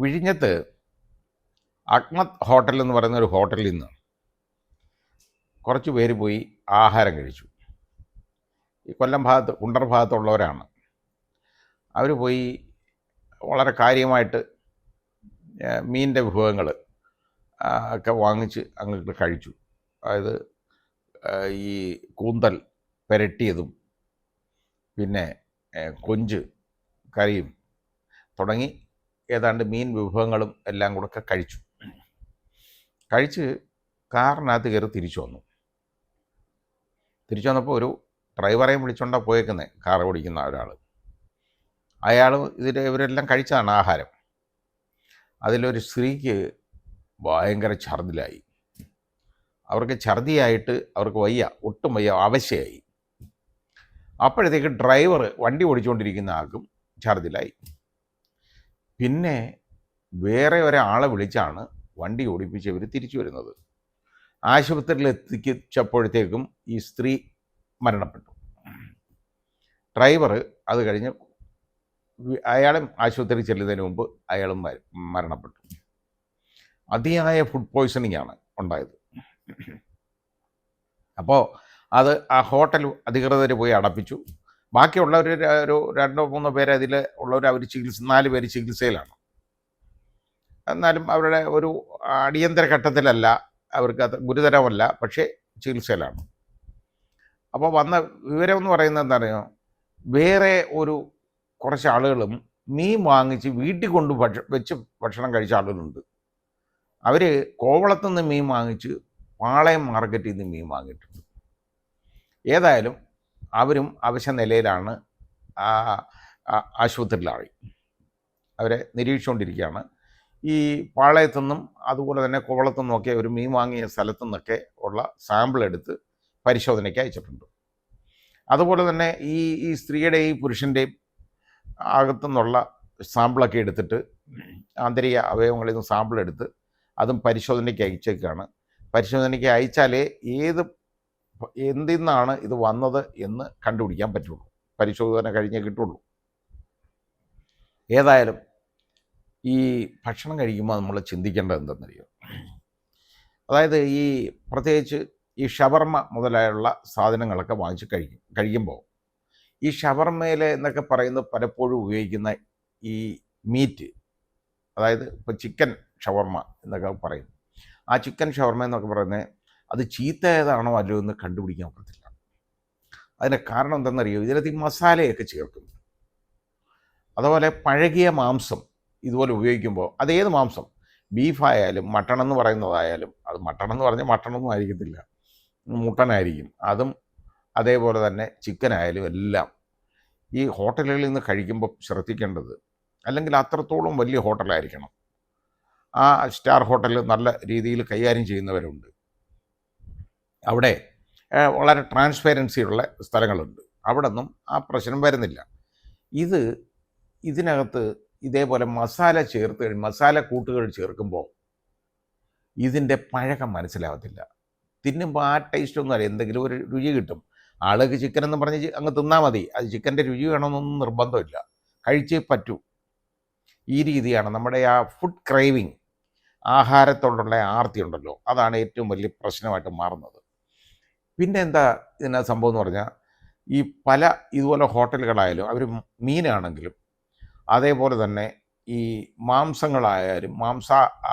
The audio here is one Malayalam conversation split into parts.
വിഴിഞ്ഞത്ത് അഗ്മത് ഹോട്ടൽ എന്ന് പറയുന്ന ഒരു ഹോട്ടലിൽ നിന്ന് കുറച്ച് പേര് പോയി ആഹാരം കഴിച്ചു. ഈ കൊല്ലം ഭാഗത്ത് കുണ്ടർ ഭാഗത്തുള്ളവരാണ്. അവർ പോയി വളരെ കാര്യമായിട്ട് മീനിൻ്റെ വിഭവങ്ങൾ ഒക്കെ വാങ്ങിച്ച് അങ്ങോട്ട് കഴിച്ചു. അതായത് ഈ കൂന്തൽ പെരട്ടിയതും പിന്നെ കൊഞ്ച് കറിയും തുടങ്ങി ഏതാണ്ട് മീൻ വിഭവങ്ങളും എല്ലാം കൂടെ കഴിച്ച് കാറിനകത്ത് കയറി തിരിച്ചു വന്നപ്പോൾ ഒരു ഡ്രൈവറേയും വിളിച്ചുകൊണ്ടാണ് പോയേക്കുന്നത്. കാർ ഓടിക്കുന്ന ഒരാൾ. അയാൾ ഇവരെല്ലാം കഴിച്ചതാണ് ആഹാരം. അതിലൊരു സ്ത്രീക്ക് ഭയങ്കര ഛർദിലായി. അവർക്ക് ഛർദിയായിട്ട് അവർക്ക് ഒട്ടും വയ്യ, അവശയായി. അപ്പോഴത്തേക്ക് ഡ്രൈവർ വണ്ടി ഓടിച്ചുകൊണ്ടിരിക്കുന്ന ആൾക്കും ഛർദിലായി. പിന്നെ വേറെ ഒരാളെ വിളിച്ചാണ് വണ്ടി ഓടിപ്പിച്ച് ഇവർ തിരിച്ചു വരുന്നത്. ആശുപത്രിയിൽ എത്തിച്ചപ്പോഴത്തേക്കും ഈ സ്ത്രീ മരണപ്പെട്ടു. ഡ്രൈവർ അത് കഴിഞ്ഞ് അയാളും ആശുപത്രിയിൽ ചെല്ലുന്നതിന് മുമ്പ് അയാളും മരണപ്പെട്ടു. അതിയായ ഫുഡ് പോയ്സണിങ് ആണ് ഉണ്ടായത്. അപ്പോൾ അത് ആ ഹോട്ടൽ അധികൃതർ പോയി അടപ്പിച്ചു. ബാക്കിയുള്ളവർ ഒരു 2-3 പേര് അതിൽ ഉള്ളവർ അവർ 4 പേര് ചികിത്സയിലാണ്. എന്നാലും അവരുടെ ഒരു അടിയന്തര ഘട്ടത്തിലല്ല, അവർക്ക് അത് ഗുരുതരമല്ല, പക്ഷേ ചികിത്സയിലാണ്. അപ്പോൾ വന്ന വിവരം എന്ന് പറയുന്നത് എന്താ പറയുക, വേറെ കുറച്ച് ആളുകളും മീൻ വാങ്ങിച്ച് വീട്ടിൽ കൊണ്ട് വെച്ച് ഭക്ഷണം കഴിച്ച ആളുകളുണ്ട്. അവർ കോവളത്തുനിന്ന് മീൻ വാങ്ങിച്ച് പാളയം മാർക്കറ്റിൽ നിന്ന് മീൻ വാങ്ങിയിട്ടുണ്ട്. ഏതായാലും അവരും അവശ നിലയിലാണ്, ആശുപത്രിയിലായി. അവരെ നിരീക്ഷിച്ചുകൊണ്ടിരിക്കുകയാണ്. ഈ പാളയത്തുനിന്നും അതുപോലെ തന്നെ കോവളത്തുനിന്നൊക്കെ ഒരു മീൻ വാങ്ങിയ സ്ഥലത്തു നിന്നൊക്കെ ഉള്ള സാമ്പിൾ എടുത്ത് പരിശോധനയ്ക്ക് അയച്ചിട്ടുണ്ട്. അതുപോലെ തന്നെ ഈ സ്ത്രീയുടെയും പുരുഷൻ്റെയും അകത്തുനിന്നുള്ള സാമ്പിളൊക്കെ എടുത്തിട്ട് ആന്തരിക അവയവങ്ങളിൽ നിന്ന് സാമ്പിൾ എടുത്ത് അതും പരിശോധനയ്ക്ക് അയച്ചേക്കാണ്. പരിശോധനയ്ക്ക് അയച്ചാലേ എന്തിൽ നിന്നാണ് ഇത് വന്നത് എന്ന് കണ്ടുപിടിക്കാൻ പറ്റുള്ളൂ. പരിശോധന കഴിഞ്ഞേ കിട്ടുള്ളൂ. ഏതായാലും ഈ ഭക്ഷണം കഴിക്കുമ്പോൾ നമ്മൾ ചിന്തിക്കേണ്ടത് എന്തെന്നറിയോ, അതായത് ഈ പ്രത്യേകിച്ച് ഈ ഷവർമ മുതലായുള്ള സാധനങ്ങളൊക്കെ വാങ്ങിച്ച് കഴിക്കുമ്പോൾ ഈ ഷവർമയിൽ എന്നൊക്കെ പറയുന്നത് പലപ്പോഴും ഉപയോഗിക്കുന്ന ഈ മീറ്റ്, അതായത് ഇപ്പോൾ ചിക്കൻ ഷവർമ എന്നൊക്കെ പറയും. ആ ചിക്കൻ ഷവർമ എന്നൊക്കെ പറയുന്നത് അത് ചീത്ത ഏതാണോ അല്ലയോ എന്ന് കണ്ടുപിടിക്കാൻ പറ്റില്ല. അതിന് കാരണം എന്താണെന്നറിയോ, ഇതിനകത്ത് ഈ മസാലയൊക്കെ ചേർക്കും. അതുപോലെ പഴകിയ മാംസം ഇതുപോലെ ഉപയോഗിക്കുമ്പോൾ അതേത് മാംസം, ബീഫായാലും മട്ടൺ എന്ന് പറയുന്നതായാലും, അത് മട്ടൺ എന്ന് പറഞ്ഞാൽ മട്ടണൊന്നും ആയിരിക്കത്തില്ല, മുട്ടനായിരിക്കും. അതും അതേപോലെ തന്നെ ചിക്കനായാലും എല്ലാം ഈ ഹോട്ടലുകളിൽ നിന്ന് കഴിക്കുമ്പോൾ ശ്രദ്ധിക്കേണ്ടത്, അല്ലെങ്കിൽ അത്രത്തോളം വലിയ ഹോട്ടലായിരിക്കണം. ആ സ്റ്റാർ ഹോട്ടൽ നല്ല രീതിയിൽ കൈകാര്യം ചെയ്യുന്നവരുണ്ട്. അവിടെ വളരെ ട്രാൻസ്പെറൻസി ഉള്ള സ്ഥലങ്ങളുണ്ട്. അവിടെ ഒന്നും ആ പ്രശ്നം വരുന്നില്ല. ഇതിനകത്ത് ഇതേപോലെ മസാല കൂട്ടുകൾ ചേർക്കുമ്പോൾ ഇതിൻ്റെ പഴക്കം മനസ്സിലാവത്തില്ല. തിന്നുമ്പോൾ ആ ടേസ്റ്റൊന്നും അറിയാം, എന്തെങ്കിലും ഒരു രുചി കിട്ടും. ആൾക്ക് ചിക്കൻ എന്ന് പറഞ്ഞ് അങ്ങ് തിന്നാൽ മതി, അത് ചിക്കൻ്റെ രുചി വേണമെന്നൊന്നും നിർബന്ധമില്ല, കഴിച്ചേ പറ്റൂ. ഈ രീതിയാണ് നമ്മുടെ ആ ഫുഡ് ക്രേവിങ്, ആഹാരത്തോടുള്ള ആർത്തി ഉണ്ടല്ലോ, അതാണ് ഏറ്റവും വലിയ പ്രശ്നമായിട്ട് മാറുന്നത്. പിന്നെ എന്താ ഇതിനകത്ത് സംഭവം എന്ന് പറഞ്ഞാൽ, ഈ പല ഇതുപോലെ ഹോട്ടലുകളായാലും അവർ മീനാണെങ്കിലും അതേപോലെ തന്നെ ഈ മാംസങ്ങളായാലും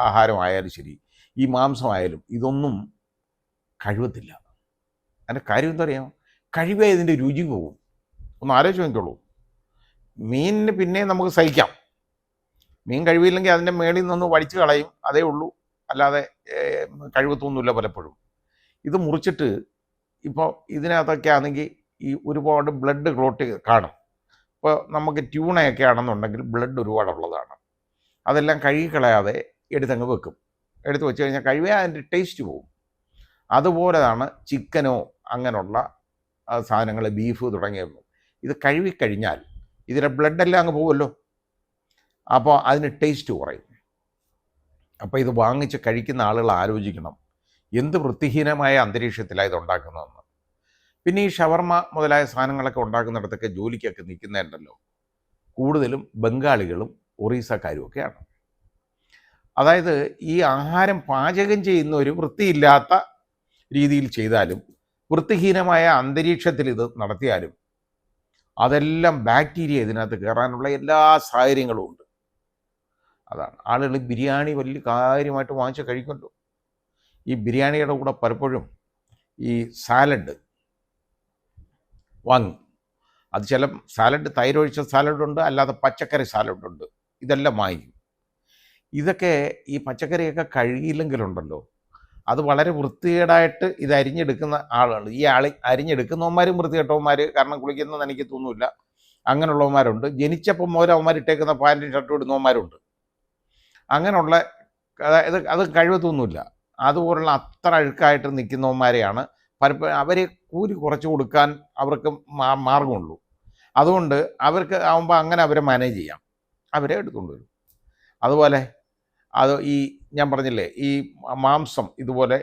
ആഹാരമായാലും ശരി, ഈ മാംസമായാലും ഇതൊന്നും കഴിവത്തില്ല. അതിൻ്റെ കാര്യം എന്താ പറയുക, കഴിവേ ഇതിൻ്റെ രുചി പോകും. ഒന്ന് ആലോചിച്ച് നോക്കിക്കോളൂ. മീനിന് പിന്നെ നമുക്ക് സഹിക്കാം, മീൻ കഴിവില്ലെങ്കിൽ അതിൻ്റെ മേളിൽ നിന്ന് വടിച്ച് കളയും, അതേ ഉള്ളൂ, അല്ലാതെ കഴിവത്തൊന്നുമില്ല പലപ്പോഴും. ഇത് മുറിച്ചിട്ട് ഇപ്പോൾ ഇതിനകത്തൊക്കെ ആണെങ്കിൽ ഈ ഒരുപാട് ബ്ലഡ് ക്ലോട്ട് കാണും. ഇപ്പോൾ നമുക്ക് ട്യൂണയൊക്കെ ആണെന്നുണ്ടെങ്കിൽ ബ്ലഡ് ഒരുപാടുള്ളതാണ്. അതെല്ലാം കഴുകിക്കളയാതെ എടുത്തങ്ങ് വെക്കും. എടുത്ത് വെച്ച് കഴിഞ്ഞാൽ കഴിവേ അതിൻ്റെ ടേസ്റ്റ് പോകും. അതുപോലെയാണ് ചിക്കനോ അങ്ങനെയുള്ള സാധനങ്ങൾ, ബീഫ് തുടങ്ങിയവ. ഇത് കഴുകിക്കഴിഞ്ഞാൽ ഇതിലെ ബ്ലഡെല്ലാം അങ്ങ് പോകുമല്ലോ, അപ്പോൾ അതിന് ടേസ്റ്റ് കുറയും. അപ്പോൾ ഇത് വാങ്ങിച്ച് കഴിക്കുന്ന ആളുകൾ ആലോചിക്കണം, എന്ത് വൃത്തിഹീനമായ അന്തരീക്ഷത്തിലാണ് ഇത് ഉണ്ടാക്കുന്നതെന്ന്. പിന്നെ ഈ ഷവർമ മുതലായ സാധനങ്ങളൊക്കെ ഉണ്ടാക്കുന്നിടത്തൊക്കെ ജോലിക്കൊക്കെ നിൽക്കുന്നതുണ്ടല്ലോ, കൂടുതലും ബംഗാളികളും ഒറീസക്കാരും ഒക്കെയാണ്. അതായത് ഈ ആഹാരം പാചകം ചെയ്യുന്ന ഒരു വൃത്തിയില്ലാത്ത രീതിയിൽ ചെയ്താലും വൃത്തിഹീനമായ അന്തരീക്ഷത്തിൽ ഇത് നടത്തിയാലും അതെല്ലാം ബാക്ടീരിയ ഇതിനകത്ത് കയറാനുള്ള എല്ലാ സാഹചര്യങ്ങളും ഉണ്ട്. അതാണ് ആളുകൾ ബിരിയാണി വലിയ കാര്യമായിട്ട് വാങ്ങിച്ച് കഴിക്കുമല്ലോ. ഈ ബിരിയാണിയുടെ കൂടെ പലപ്പോഴും ഈ സാലഡ് വാങ്ങും. അത് ചില സാലഡ് തൈരൊഴിച്ച സാലഡുണ്ട്, അല്ലാതെ പച്ചക്കറി സാലഡുണ്ട്, ഇതെല്ലാം വാങ്ങിക്കും. ഇതൊക്കെ ഈ പച്ചക്കറിയൊക്കെ കഴുകിയില്ലെങ്കിലുണ്ടല്ലോ, അത് വളരെ വൃത്തികേടായിട്ട് ഇത് അരിഞ്ഞെടുക്കുന്ന ആളാണ്. ഈ അരിഞ്ഞെടുക്കുന്നവന്മാരും വൃത്തികെട്ടവന്മാർ, കാരണം കുളിക്കുന്നതെന്ന് എനിക്ക് തോന്നുന്നില്ല, അങ്ങനെയുള്ളവന്മാരുണ്ട്. ജനിച്ചപ്പം മുതൽ അവന്മാർ ഇട്ടേക്കുന്ന പാൻറ്റും ഷർട്ടും ഇടുന്നവന്മാരുണ്ട്. അങ്ങനെയുള്ള അത് കഴിവത്തൊന്നുമില്ല. അതുപോലുള്ള അത്ര അഴുക്കായിട്ട് നിൽക്കുന്നവന്മാരെയാണ് പലപ്പോഴും അവരെ കൂലി കുറച്ച് കൊടുക്കാൻ അവർക്ക് മാർഗമുള്ളൂ. അതുകൊണ്ട് അവർക്ക് ആകുമ്പോൾ അങ്ങനെ അവരെ മാനേജ് ചെയ്യാം, അവരെ എടുത്തുകൊണ്ട് വരും. അതുപോലെ അത് ഈ ഞാൻ പറഞ്ഞില്ലേ, ഈ മാംസം ഇതുപോലെ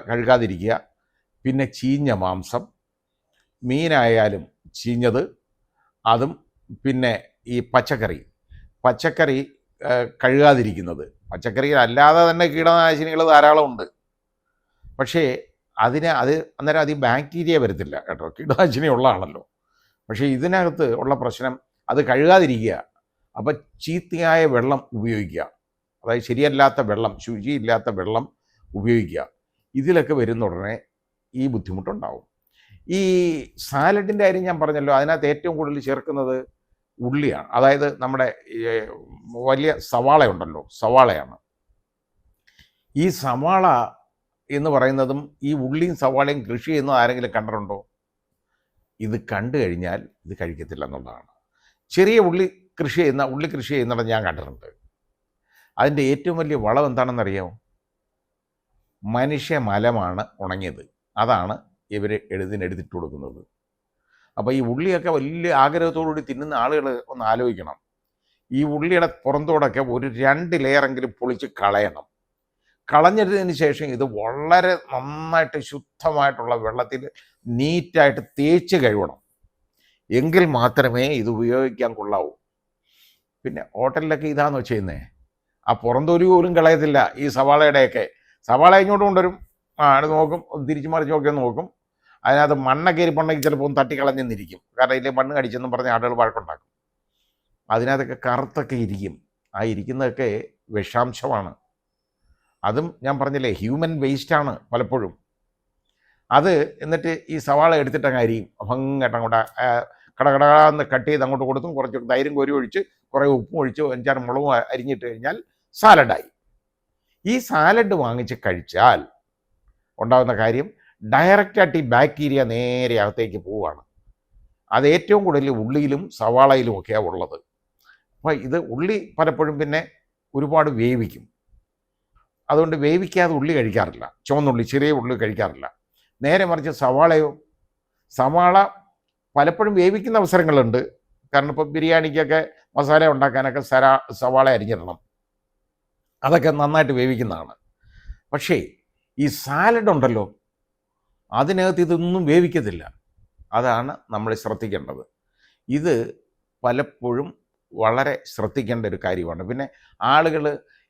കഴുകാതിരിക്കുക. പിന്നെ ചീഞ്ഞ മാംസം, മീനായാലും ചീഞ്ഞത്, അതും പിന്നെ ഈ പച്ചക്കറി കഴുകാതിരിക്കുന്നത്. പച്ചക്കറിയിൽ അല്ലാതെ തന്നെ കീടനാശിനികൾ ധാരാളമുണ്ട്. പക്ഷേ അന്നേരം അത് ബാക്ടീരിയ വരത്തില്ല കേട്ടോ, കീടനാശിനി ഉള്ളതാണല്ലോ. പക്ഷേ ഇതിനകത്ത് ഉള്ള പ്രശ്നം അത് കഴുകാതിരിക്കുക. അപ്പം ചീത്തയായ വെള്ളം ഉപയോഗിക്കുക, അതായത് ശരിയല്ലാത്ത വെള്ളം, ശുചിയില്ലാത്ത വെള്ളം ഉപയോഗിക്കുക. ഇതിലൊക്കെ വരുന്ന ഉടനെ ഈ ബുദ്ധിമുട്ടുണ്ടാവും. ഈ സാലഡിൻ്റെ കാര്യം ഞാൻ പറഞ്ഞല്ലോ, അതിനകത്ത് ഏറ്റവും കൂടുതൽ ചേർക്കുന്നത് ഉള്ളിയാണ്. അതായത് നമ്മുടെ വലിയ സവാള ഉണ്ടല്ലോ, സവാളയാണ്. ഈ സവാള എന്ന് പറയുന്നതും ഈ ഉള്ളിയും സവാളയും കൃഷി ചെയ്യുന്നത് ആരെങ്കിലും കണ്ടിട്ടുണ്ടോ? ഇത് കണ്ടു കഴിഞ്ഞാൽ ഇത് കഴിക്കത്തില്ല എന്നുള്ളതാണ്. ചെറിയ ഉള്ളി കൃഷി ചെയ്യുന്നത് ഞാൻ കണ്ടിട്ടുണ്ട്. അതിൻ്റെ ഏറ്റവും വലിയ വളം എന്താണെന്നറിയാമോ? മനുഷ്യ മലമാണ് ഉണങ്ങിയത്. അതാണ് ഇവർ എടുത്തിട്ട് കൊടുക്കുന്നത്. അപ്പോൾ ഈ ഉള്ളിയൊക്കെ വലിയ ആഗ്രഹത്തോടുകൂടി തിന്നുന്ന ആളുകൾ ഒന്ന് ആലോചിക്കണം. ഈ ഉള്ളിയുടെ പുറന്തോടൊക്കെ ഒരു 2 ലെയറെങ്കിലും പൊളിച്ച് കളയണം. കളഞ്ഞതിന് ശേഷം ഇത് വളരെ നന്നായിട്ട് ശുദ്ധമായിട്ടുള്ള വെള്ളത്തിൽ നീറ്റായിട്ട് തേച്ച് കഴുകണം. എങ്കിൽ മാത്രമേ ഇത് ഉപയോഗിക്കാൻ കൊള്ളാവൂ. പിന്നെ ഹോട്ടലിലൊക്കെ ഇതാണോ ചെയ്യുന്നത്? ആ പുറന്തൊരു പോലും കളയത്തില്ല. ഈ സവാളയുടെയൊക്കെ സവാള ഇങ്ങോട്ട് കൊണ്ടുവരും, അത് നോക്കും, തിരിച്ചു മറിച്ച് നോക്കി നോക്കും. അതിനകത്ത് മണ്ണൊക്കെ ഇരിപ്പുണ്ടെങ്കിൽ ചിലപ്പോൾ ഒന്ന് തട്ടിക്കളഞ്ഞെന്നിരിക്കും. കാരണം ഇതിൽ മണ്ണ് കടിച്ചെന്നും പറഞ്ഞ് ആളുകൾ വഴക്കുണ്ടാക്കും. അതിനകത്തൊക്കെ കറുത്തൊക്കെ ഇരിക്കും. ആ ഇരിക്കുന്നതൊക്കെ വിഷാംശമാണ്. അതും ഞാൻ പറഞ്ഞില്ലേ, ഹ്യൂമൻ വേസ്റ്റാണ് പലപ്പോഴും. അത് എന്നിട്ട് ഈ സവാള എടുത്തിട്ടങ്ങ് അരിയും, ഭംഗിയായിട്ട് അങ്ങോട്ട് കടകടാന്ന് കട്ട് ചെയ്ത് അങ്ങോട്ട് കൊടുത്തും, കുറച്ച് തൈരും കോരി ഒഴിച്ച് കുറേ ഉപ്പും ഒഴിച്ച് 5-6 മുളകും അരിഞ്ഞിട്ട് കഴിഞ്ഞാൽ സാലഡായി. ഈ സാലഡ് വാങ്ങിച്ച് കഴിച്ചാൽ ഉണ്ടാകുന്ന കാര്യം, ഡയറക്റ്റായിട്ട് ഈ ബാക്ടീരിയ നേരെ അകത്തേക്ക് പോവുകയാണ്. അത് ഏറ്റവും കൂടുതൽ ഉള്ളിയിലും സവാളയിലും ഒക്കെയാണ് ഉള്ളത്. അപ്പോൾ ഇത് ഉള്ളി പലപ്പോഴും പിന്നെ ഒരുപാട് വേവിക്കും. അതുകൊണ്ട് വേവിക്കാതെ ഉള്ളി കഴിക്കാറില്ല, ചുവന്നുള്ളി, ചെറിയ ഉള്ളി കഴിക്കാറില്ല. നേരെ മറിച്ച് സവാള പലപ്പോഴും വേവിക്കുന്ന അവസരങ്ങളുണ്ട്. കാരണം ഇപ്പോൾ ബിരിയാണിക്കൊക്കെ മസാല ഉണ്ടാക്കാനൊക്കെ സവാള അരിഞ്ഞിടണം, അതൊക്കെ നന്നായിട്ട് വേവിക്കുന്നതാണ്. പക്ഷേ ഈ സാലഡ് ഉണ്ടല്ലോ, അതിനകത്ത് ഇതൊന്നും വേവിക്കത്തില്ല. അതാണ് നമ്മൾ ശ്രദ്ധിക്കേണ്ടത്. ഇത് പലപ്പോഴും വളരെ ശ്രദ്ധിക്കേണ്ട ഒരു കാര്യമാണ്. പിന്നെ ആളുകൾ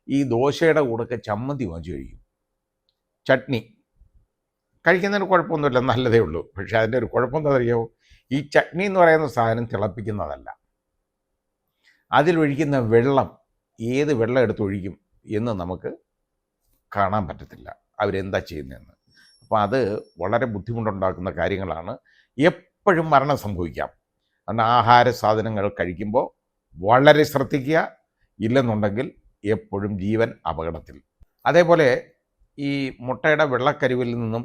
ഈ ദോശയുടെ കൂടെയൊക്കെ ചമ്മന്തി വാങ്ങിച്ച് കഴിക്കും, ചട്നി കഴിക്കുന്നതിന് കുഴപ്പമൊന്നുമില്ല, നല്ലതേ ഉള്ളൂ. പക്ഷേ അതിൻ്റെ ഒരു കുഴപ്പം എന്താ അറിയാമോ? ഈ ചട്നി എന്ന് പറയുന്ന സാധനം തിളപ്പിക്കുന്നതല്ല. അതിലൊഴിക്കുന്ന വെള്ളം, ഏത് വെള്ളം എടുത്തൊഴിക്കും എന്ന് നമുക്ക് കാണാൻ പറ്റത്തില്ല അവരെന്താ ചെയ്യുന്നതെന്ന്. അപ്പോൾ അത് വളരെ ബുദ്ധിമുട്ടുണ്ടാക്കുന്ന കാര്യങ്ങളാണ്. എപ്പോഴും മരണം സംഭവിക്കാം. അതുകൊണ്ട് ആഹാര സാധനങ്ങൾ കഴിക്കുമ്പോൾ വളരെ ശ്രദ്ധിക്കുക. ഇല്ലെന്നുണ്ടെങ്കിൽ എപ്പോഴും ജീവൻ അപകടത്തിൽ. അതേപോലെ ഈ മുട്ടയുടെ വെള്ളക്കരുവിൽ നിന്നും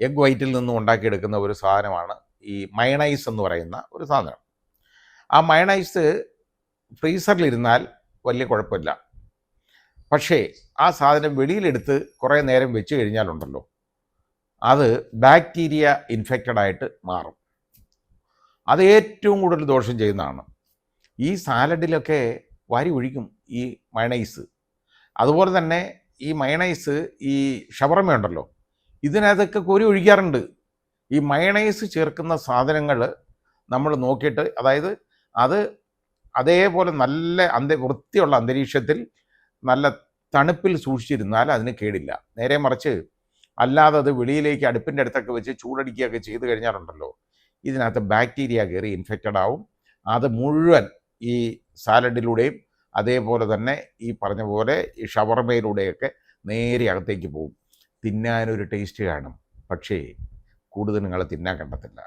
എഗ് വൈറ്റിൽ നിന്നും ഉണ്ടാക്കിയെടുക്കുന്ന ഒരു സാധനമാണ് ഈ മയണൈസ് എന്ന് പറയുന്ന ഒരു സാധനം. ആ മയണൈസ് ഫ്രീസറിലിരുന്നാൽ വലിയ കുഴപ്പമില്ല. പക്ഷേ ആ സാധനം വെളിയിലെടുത്ത് കുറേ നേരം വെച്ച് കഴിഞ്ഞാലുണ്ടല്ലോ, അത് ബാക്ടീരിയ ഇൻഫെക്റ്റഡ് ആയിട്ട് മാറും. അത് ഏറ്റവും കൂടുതൽ ദോഷം ചെയ്യുന്നതാണ്. ഈ സാലഡിലൊക്കെ വാരി ഒഴിക്കും ഈ മയണൈസ്. അതുപോലെ തന്നെ ഈ മയണൈസ്, ഈ ഷവർമ ഉണ്ടല്ലോ, ഇതിനകത്തൊക്കെ കോരി ഒഴിക്കാറുണ്ട്. ഈ മയണൈസ് ചേർക്കുന്ന സാധനങ്ങൾ നമ്മൾ നോക്കിയിട്ട്, അതായത് അത് അതേപോലെ നല്ല വൃത്തിയുള്ള അന്തരീക്ഷത്തിൽ നല്ല തണുപ്പിൽ സൂക്ഷിച്ചിരുന്നാൽ അതിന് കേടില്ല. നേരെ മറിച്ച് അല്ലാതെ അത് വെളിയിലേക്ക് അടുപ്പിൻ്റെ അടുത്തൊക്കെ വെച്ച് ചൂടടിക്കുകയൊക്കെ ചെയ്ത് കഴിഞ്ഞാലുണ്ടല്ലോ, ഇതിനകത്ത് ബാക്ടീരിയ കയറി ഇൻഫെക്റ്റഡ് ആവും. അത് മുഴുവൻ ഈ സാലഡിലൂടെയും അതേപോലെ തന്നെ ഈ പറഞ്ഞ പോലെ ഈ ഷവർമയിലൂടെയൊക്കെ നേരെ അകത്തേക്ക് പോകും. തിന്നാനൊരു ടേസ്റ്റ് കാണും, പക്ഷേ കൂടുതൽ നിങ്ങൾ തിന്നാൻ കണ്ടത്തില്ല.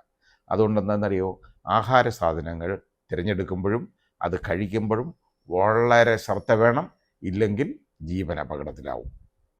അതുകൊണ്ട് എന്താണെന്നറിയോ, ആഹാര സാധനങ്ങൾ തിരഞ്ഞെടുക്കുമ്പോഴും അത് കഴിക്കുമ്പോഴും വളരെ ശ്രദ്ധ വേണം. ഇല്ലെങ്കിൽ ജീവൻ അപകടത്തിലാവും.